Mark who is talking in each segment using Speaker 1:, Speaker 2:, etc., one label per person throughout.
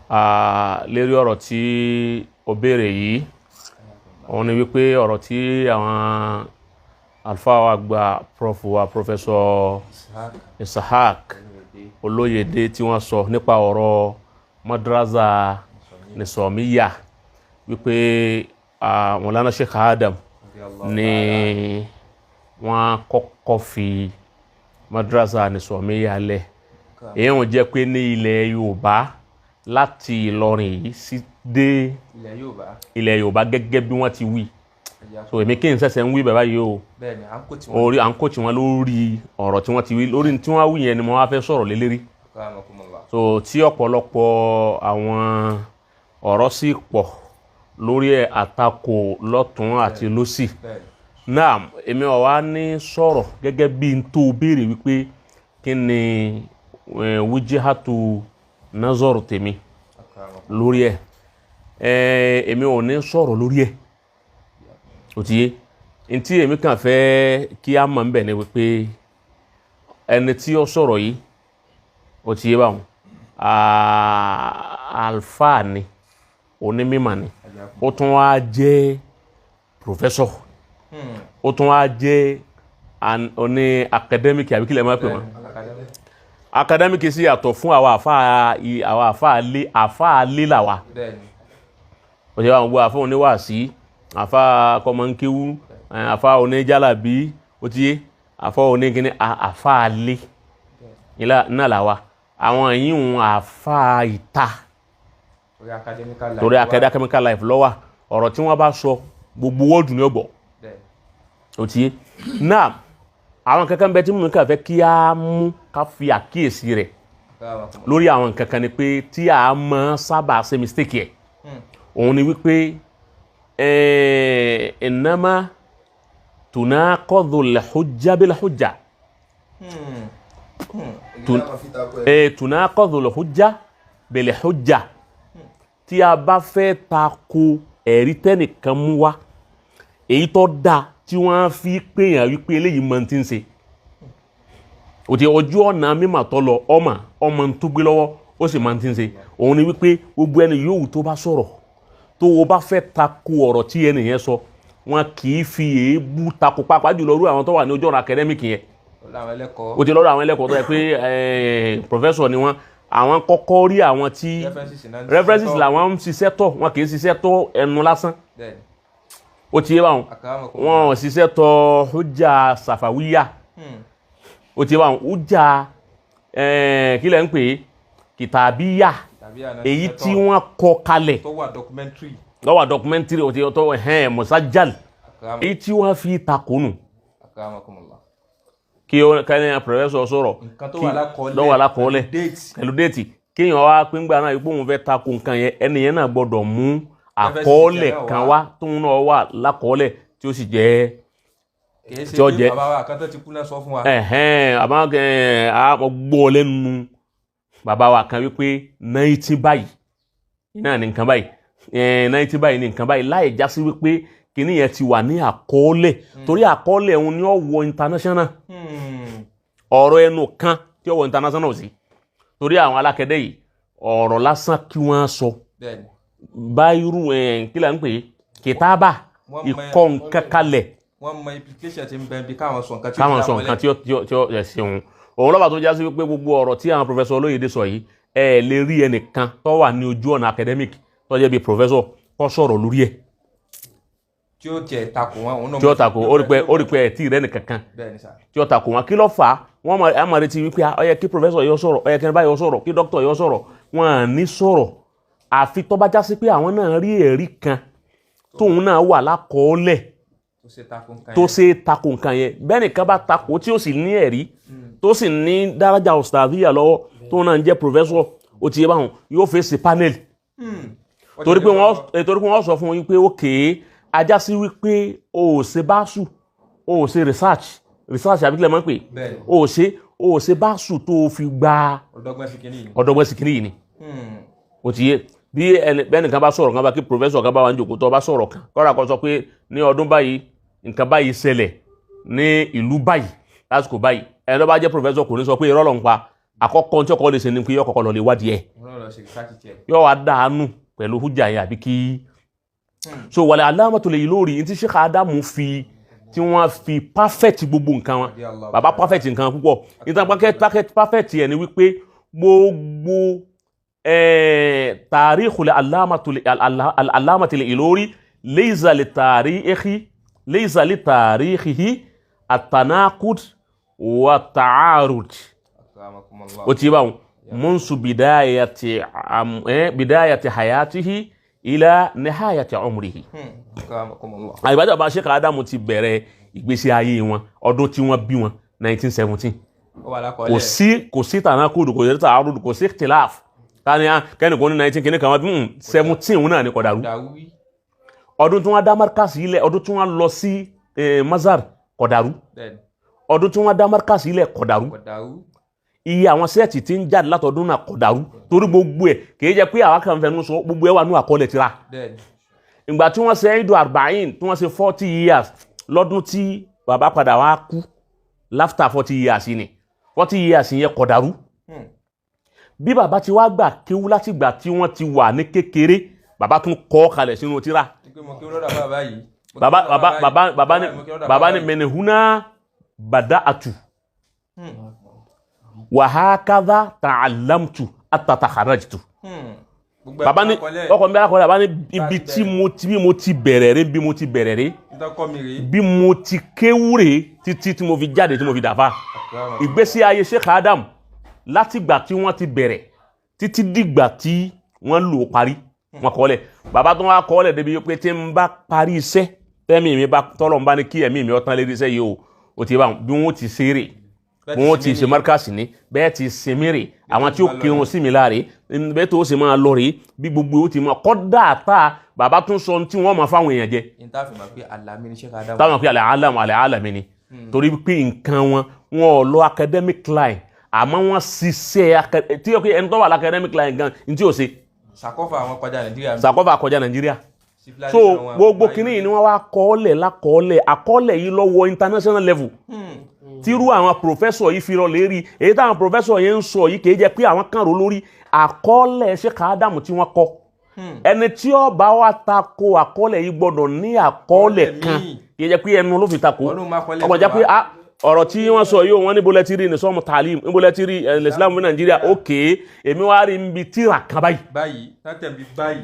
Speaker 1: lérí ọ̀rọ̀ tí ó béèrè yìí òun ni wípé ọ̀rọ̀ tí àwọn alfa wa gba prof wa Professor Ishaq Oloyede tí wọ́n sọ nípa ọ̀rọ̀ madrasa nisomiya wípé Maulana Sheikh Adam ni wọ́n kọ́kọ́ fi madrasa nisomiya lẹ̀ èyí wọ́n jẹ́ pé ní ilẹ̀ Yorùbá láti Ìlọrin yìí sí dé ilẹ̀ Yorùbá gẹ́gẹ́ bí wọ́n ti wí so èmi kí n ṣẹ̀ṣẹ̀ ń wí bàbá yìí o orí à ń kó tí wọ́n lórí ọ̀rọ̀ tí wọ́n ti wí lórí tí wọ́n wí yẹn ni mo wá fẹ́ sọ̀rọ̀ lé lérí so tí ọ̀pọ̀lọpọ̀ àwọn ọ̀rọ̀ sì pọ̀ lórí ẹ̀ àtakò lọ́tún àti lósì náà èmi ò wá ní sọ̀rọ̀ gẹ́gẹ́ bí n tó béèrè wípé kí ni wíjíhàtù nazọ́rù tèmi lórí ẹ̀ èmi ò ní sọ̀rọ̀ lórí ẹ̀ ó ti yé n tí èmi kàn fẹ́ kí a mọ̀ ń bẹ̀ ni wípé ẹni tí ó sọ̀rọ̀ yìí ó ti yé báwọn alfa ni onímímọ̀ ni ó tún wá jẹ́ professor ó tún wá jẹ́ oní academic àbí kí lè máa pè wọ́n academic sí yàtọ̀ fún àwọn àfáà lé làwà ó ti yé báwọn gbọ́ àfáà oníwàásí àfáà kọmọnkéwú àfáà oníjálàbí ó ti yé àfáà oníkíní àfáà lé náà làwà àwọn yìí ń àfáà ìta torí academical life lọ́wà ọ̀rọ̀ tí wọ́n bá sọ gbogbo wọ́ọ̀dù ní ọgbọ̀ ó ti yé náà àwọn kankan bẹ tí mo kàn fẹ́ kí a mú ká fi àkíyèsí rẹ̀ lórí àwọn kankan ni pé tí a mọ́ sábà ṣe mistake ẹ̀ òun ni wípé innama tunaqadhu al-hujja bil-hujja tunaqadhu al-hujja bil-hujja tí a bá fẹ́ tako ẹ̀rí tẹ́nìkan mú wá èyí tó dáa tí wọ́n fi pèèyàn wípé eléyìí mọ̀ tí ń ṣe òtí ojú ọ̀nà mímọ̀ tó lọ ọmọ tó gbé lọ́wọ́ ó sì mọ̀ tí ń ṣe òun ni wípé gbogbo ẹni yòówù tó bá sọ̀rọ̀ tó o bá fẹ́ tako ọ̀rọ̀ tí ẹni yẹn sọ wọn kì í fi èébú tako pàápàá jùlọ rú àwọn tó wà ní ojú ọ̀nà academic yẹn òtí lọ́rọ̀ àwọn ẹlẹ́kọ̀ọ́ tó yẹ pé professor ni wọ́n àwọn kọ́kọ́ rí àwọn tí references làwọn ń ṣiṣẹ́ tọ̀ wọn kì í ṣiṣẹ́ tọ̀ ẹnu lásán ó ti yé báwọn wọn ṣiṣẹ́ tọ̀ hujja safawiya ó ti yé báwọn hujja kí lẹ́ ń pè é kìtàbíyà èyí tí wọ́n kọ kalẹ̀ tó wà documentary ó ti yé tó musajjal èyí tí wọ́n fi takonu kí o kẹ́ni professor sọ̀rọ̀ kí lọ́wọ́ alákọ̀ọ́lẹ̀ pẹ̀lú déètì kíyàn wá pín gbà náà ipò òun fẹ́ tako nǹkan yẹn ẹni yẹn náà gbọ́dọ̀ mú àkọọ́lẹ̀ kan wá tóun náà wà lákọọ́lẹ̀ tí ó sì jẹ́ tí ó jẹ́ àmọ́ gbọ́ lẹ́nu bàbá wa kan wípé 90 báyìí náà ní nǹkan báyìí 90 báyìí ní nǹkan báyìí láì já sí wípé kìíní yẹn ti wà ní àkọọ́lẹ̀ torí àkọọ́lẹ̀ òun ni ó wọ international ọ̀rọ̀ ẹnu kan tí ó wọ international sí torí àwọn alákẹ́dẹ́ yìí ọ̀rọ̀ lásán kí wọ́n sọ báyìí kí là ń pè é kìtàbà ìkọ́ nǹkan kalẹ̀
Speaker 2: wọ́n mọ implication tí ń bẹ bí káwọn sọ
Speaker 1: nǹkan tí ó ẹ̀sìn òun lọ́ba tó já sí wípé gbogbo ọ̀rọ̀ tí àwọn Professor Olóyèdè sọ yìí ẹ lè rí ẹnìkan tó wà ní ojú ọ̀nà academic tó jẹ́ bí professor kó sọ̀rọ̀ lórí ẹ̀
Speaker 2: tí ó jẹ́ tako wọn
Speaker 1: tí ó tako ó rí pé ẹ̀ tí rẹ̀ nìkankan tí ó tako wọn kí ló fà á wọ́n máa retí wípé ó yẹ kí professor yóò sọ̀rọ̀ ó yẹ kí báyìí yóò sọ̀rọ̀ kí doctor yóò sọ̀rọ̀ wọn à ní sọ̀rọ̀ àfi tó bá já sí pé àwọn náà rí ẹ̀rí kan tóun náà wà lákọọ́lẹ̀ tó ṣe tako nǹkan yẹn bẹ́ẹ̀ nìkan bá tako tí ó sì ní ẹ̀rí tó sì ní daraja ustadhiya lọ́wọ́ tó náà ń jẹ́ professor ó ti yé báwọn yóò fèsì panel torí pé wọ́n sọ fún yín pé ókè ajá sí wípé o ò ṣe báṣù o ò ṣe research àbíkílẹ̀ máa ń pè o ò ṣe báṣù tó fi gba ọ̀dọ́gbọ́n síkìní yìí ni ó ti yé bí ẹnìkan bá sọ̀rọ̀ kan bá kí professor kan bá wà ní jòkó tó bá sọ̀rọ̀ kan kọ́ra kan sọ pé ní ọdún báyìí nǹkan báyìí ṣẹlẹ̀ ní ìlú báyìí lásìkò báyìí ẹni tó bá jẹ́ professor kò ní sọ pé irọ́ ló ń pa àkọ́kọ́ tí ọkọ̀ lè ṣe ni pé ọkọ̀ lọ lè wádìí ẹ̀ yóò wá dànù pẹ̀lú hujja yẹn àbí kí so wàlẹ̀ alámọ̀tò lè yí lórí tí Sheikh Adamu fi tí wọ́n fi perfect gbogbo nǹkan wọn bàbá perfect nǹkan púpọ̀ nítorí perfect yẹn ni wípé gbogbo tarikhul alámọ̀tò lè yí lórí laysa li tarikhihi at-tanaqud wa at-ta'arud ó ti bá wọn منذ بداية حياته إلى نهاية عمره. àyíbájá bá Sheikh Adamu ti bẹ̀rẹ̀ ìgbésí ayé wọn ọdún tí wọ́n bí wọn 1917 kò sí tanakudu kò sí ta'arud kò sí ikhtilaf kẹ́ni kò ní 19 kìíní kan wọ́n 17 wọn náà ní kọ̀dàrú ọdún tí wọ́n dá markaz ilẹ̀ ọdún tí wọ́n lọ sí mazar kọ̀dàrú ọdún tí wọ́n dá markaz ilẹ̀ kọ̀dàrú iye àwọn sẹ́ẹ̀tì tí ń jáde látọdún náà kọ̀dàrú torí gbogbo ẹ̀ kìí jẹ́ pé àwọn kan fẹ́nu sọ gbogbo ẹ̀ wà ní àkọọ́lẹ̀ tírà ìgbà tí wọ́n ṣe ìdò arba'in tí wọ́n ṣe 40 years lọ́dún tí bàbá padà wá kú láfta 40 years ni 40 years yẹn kọ̀dàrú bí bàbá ti wá gbà kéwú láti gbà tí wọ́n ti wà ní kékeré bàbá tún kọ́ kalẹ̀ sínú tírà bàbá ní menehuna bada'atu wa hakadha ta'allamtu hatta takharajtu bàbá ní ọkọ̀ mi akọ̀lẹ̀ bàbá ní ibi tí mo ti bẹ̀rẹ̀ rẹ̀ bí mo ti kéwúrè títí tí mo fi jáde tí mo fi dàfà ìgbésí ayé Sheikh Adam láti gbà tí wọ́n ti bẹ̀rẹ̀ títí dìgbà tí wọ́n lò parí wọ́n kọ́lẹ̀ bàbá tó wá kọ́lẹ̀ débi pé tí ń bá parí iṣẹ́ tẹ́mì mi bá tọ́lọ̀ ń bá ní kí ẹ̀mí mi ọ̀tán lérí iṣẹ́ yìí ó ti bá bí wọ́n ti ṣeré wọ́n ti ṣe markasi ní bẹ́ẹ̀ ti ṣe mẹ́rẹ̀ àwọn tí ó kírun sí mi láre bẹ́ẹ̀ tó ṣe máa lọ rèé bí gbogbo ó ti máa kọ́dà tá bàbá tún sọ tí wọ́n máa fáwọn èèyàn jẹ táwọn pé alàmì ni torí pé nǹkan wọn ò lọ academic line àmọ́ wọ́n ṣiṣẹ́ tí ó pé ẹni tó wà l'academic line gan ní tí ó ṣe sàkọ́fà kọjá Nàìjíríà so gbogbo kìíní ni wọ́n wá kọ́ọ̀lẹ̀ lákọ́ọ̀lẹ̀ àkọ́ọ̀lẹ̀ yìí lọ́wọ́ international level tírú àwọn professor yìí fi rọ lérí èyí táwọn professor yẹn ń sọ yìí kìí jẹ́ pé àwọn kan rò lórí àkọọ́lẹ̀ Sheikh Adamu tí wọ́n kọ ẹni tí ó bá wá tako àkọọ́lẹ̀ yìí gbọ́dọ̀ ní àkọọ́lẹ̀ kan kìí jẹ́ pé ẹnu ló fi tako ọgbọ̀n jẹ́ pé ọ̀rọ̀ tí wọ́n sọ yóò wọ́n ní bólẹ́tírì ní sọ́mù tàlím ní bólẹ́tírì Islam ní Nàìjíríà ókè èmi wá rí níbi tíra kan báyìí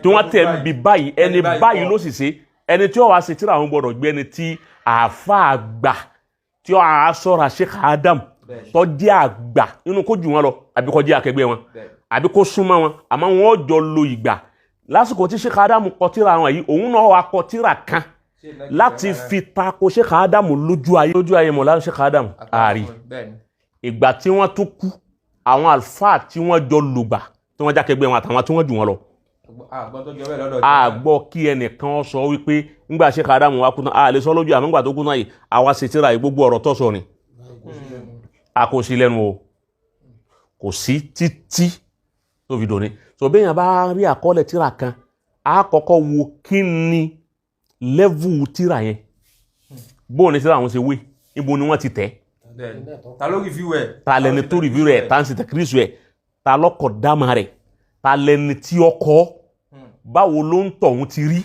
Speaker 1: tí wọ́n tẹ̀ ń bi báyìí ẹni báyìí ló sì ṣe ẹni tí ó wá ṣe tíra àwọn gbọ́dọ̀ gbé ẹni tí àáfàá gbà tí ó á sọ́ra Sheikh Adam tó jẹ́ àgbà inú kó jù wọn lọ àbí kó jẹ́ akẹgbẹ́ wọn àbí kó súnmọ́ wọn àmọ́ wọn jọ lo ìgbà lásìkò tí Sheikh Adam kọ tíra wọn yìí òun náà wá kọ tíra kan láti fi tako Sheikh Adam lójú ayé mọ̀lá Sheikh Adam ààrí ìgbà tí wọ́n tún kú àwọn alfa tí wọ́n jọ lùgbà tí wọ́n jákẹgbẹ́ wọn àtàwọn tí wọ́n jù wọn lọ àgbọ́ kí ẹnìkan sọ wípé ńgbà Sheikh Adamu wá kú náà a lè sọ lójú àmọ́ ńgbà tó kú náà yìí àwa ṣe tíra gbogbo ọ̀rọ̀ tó sọ ni a kò sí lẹ́nu o kò sí títí tó fi dòní so béèyàn bá rí àkọọ́lẹ̀ tíra kan a kọ́kọ́ wo kí ni level tíra yẹn bóun ni tíra àwọn ṣe wé ibo ni wọ́n ti tẹ̀
Speaker 2: ta ló review ẹ̀
Speaker 1: ta lẹni tó review rẹ̀ ta ń ṣe tẹ̀kírísù ẹ̀ ta lọ́kọ̀ dáma rẹ̀ ta lẹni tí ó kọ́ báwo ló ń tọ̀hún ti rí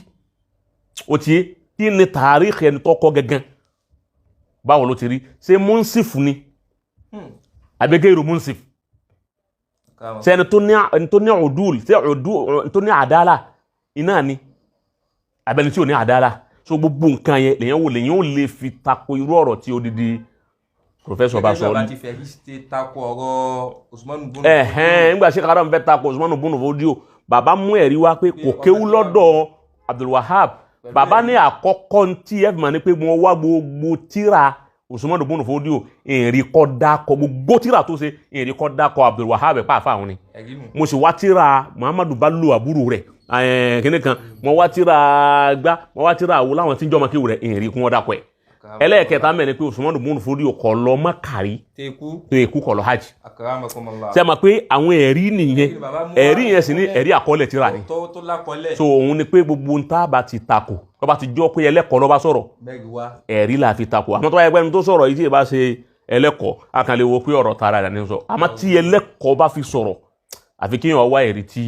Speaker 1: ó ti yé kí ni tàríkì ẹni tó kọ́ gẹ́gẹ́ báwo ló ti rí ṣé munsif ni àbẹ́gẹ́ ìrò munsif ṣé ẹni tó ní udul tó ní àdálà iná ni àbẹ́ni tí ò ní àdálà so gbogbo nǹkan yẹn lèyàn ò lè fi tako irú ọ̀rọ̀ tí ó dídí professor bá sọ ní nígbà Sheikh Adamu fẹ́ tako Usman ibn Fodio bàbá mú ẹ̀rí wá pé kò kéwú lọ́dọ̀ Abdulwahab bàbá ní àkọ́kọ́ tí ẹ fi mà ní pé wọ́n wá gbogbo tíra Usman ibn Fodio ìrìn kọ́ dákọ̀ gbogbo tíra tó ṣe ìrìn kọ́ dákọ̀ Abdulwahab pàáfà àwọn ni mo sì wá tíra Muhammadu Bello àbúrò rẹ̀ kíní kan mo wá tíra gbá mo wá tíra àwò láwọn tí ń jọmọ kéwù rẹ̀ ìrìn kún wọ́n dákọ̀ ẹ̀ ẹlẹ́ẹ̀kẹta mẹ́rin pé Usman ibn Fodio kọ̀ lọ Mákàrí tó èkú kọ̀ lọ hajj ṣe ma pé àwọn ẹ̀rí nìyẹn ẹ̀rí yẹn sì ní ẹ̀rí àkọọ́lẹ̀ tíra ni so òun ni pé gbogbo ń tá bá ti takò tó bá ti jọ pé ẹlẹ́kọ̀ọ́ ló bá sọ̀rọ̀ ẹ̀rí là fi takò àmọ́ tó bá yẹ pé ẹni tó sọ̀rọ̀ yìí tí ì bá ṣe ẹlẹ́kọ̀ọ́ a kàn lè wo pé ọ̀rọ̀ tara rẹ̀ ní sọ àmọ́ tí ẹlẹ́kọ̀ọ́ bá fi sọ̀rọ̀ àfi kí èèyàn wá ẹ̀rí tí